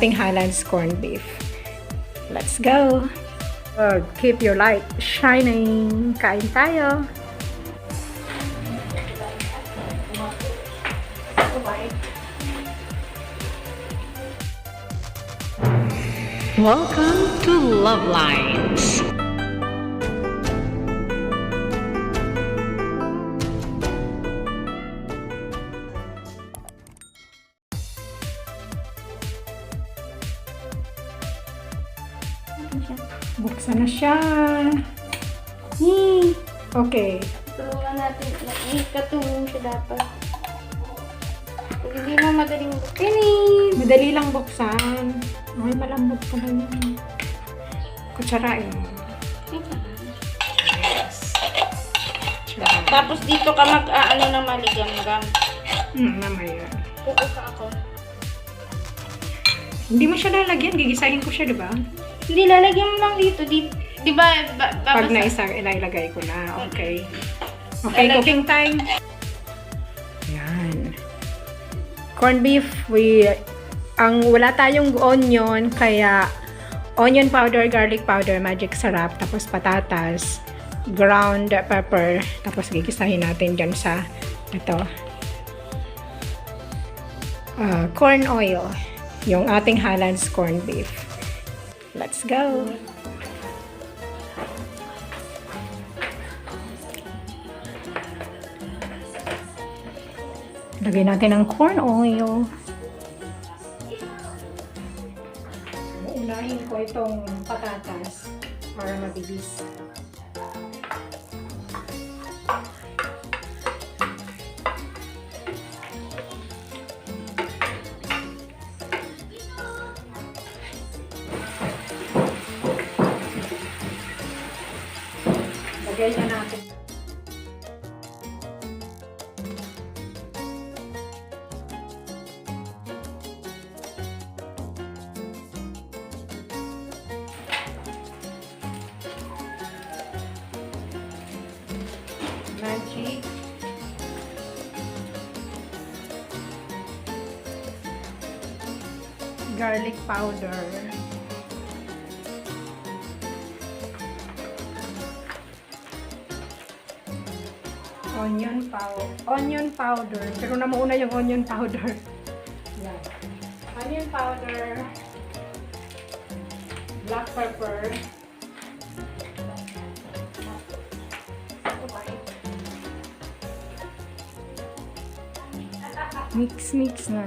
ating Highlands corned beef. Let's go! Keep your light shining. Kain tayo! Welcome to Love Lines. Buksan na siya. Okay. Tulungan natin. Katulong siya dapat. Kung hindi mo madaling buksan. Madali lang buksan. Ay, malambot pa lang yan. Kutsarain. Yes. Kutsarain. Tapos dito ka mag-ano na maligam-gam. Mamaya. Pupuka ako. Hindi mo siya lalagyan. Gigisahin ko siya, di ba? Hindi, lalagyan mo lang dito. Di ba? Pag nailagay ko na. Okay. Okay, cooking time. Yan. Corned beef. Wala tayong onion, kaya onion powder, garlic powder, magic sarap, tapos patatas, ground pepper, tapos gigisahin natin dyan sa ito. Corn oil. Yung ating Highlands corned beef. Let's go! Lagay natin ang corn oil. Unahin ko itong patatas para mabilis. Lagay na natin. Magic. Garlic powder. Onion powder. Pero na mauna yung onion powder. Yan. Onion powder. Black pepper. Mix na.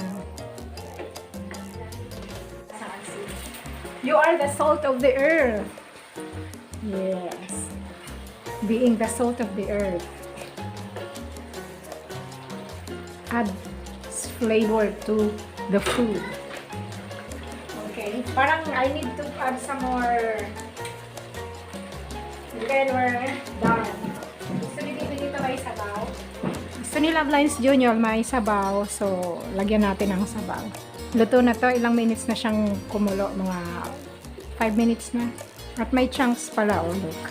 You are the salt of the earth. Yes. Being the salt of the earth. Add flavor to the food. Okay. Parang I need to add some more. Then we're done. Gusto dito may sabaw. Gusto ni Love Lines Junior may sabaw. So, lagyan natin ng sabaw. Luto na to. Ilang minutes na siyang kumulo. Mga 5 minutes na. At may chunks pala. Oh, look.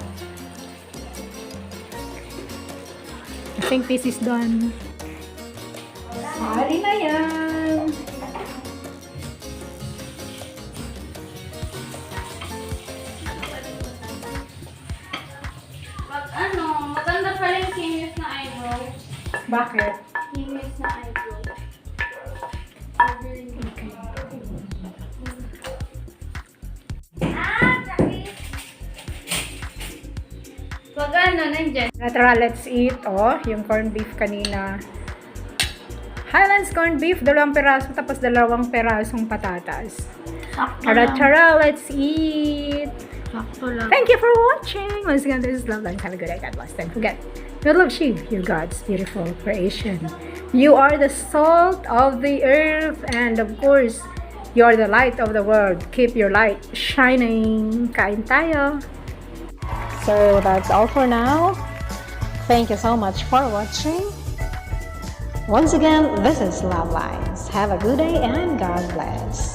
I think this is done. Sali na yan. Maganda pala yung seamless na eyebrow. Bakit? Seamless na eyebrow. Okay. Maganda, nandyan. Tara, let's eat. Oh, yung corned beef kanina. Highlands corned beef, 2 peraso, tapos 2 perasong patatas. Tara, let's eat. Sakto lang. Thank you for watching. Once again, this is Love Lines. Have a good day. God bless. Don't forget, God loves you. You're God's beautiful creation. You are the salt of the earth, and of course, you are the light of the world. Keep your light shining. Kain tayo. So that's all for now. Thank you so much for watching. Once again, this is Love Lines. Have a good day and God bless.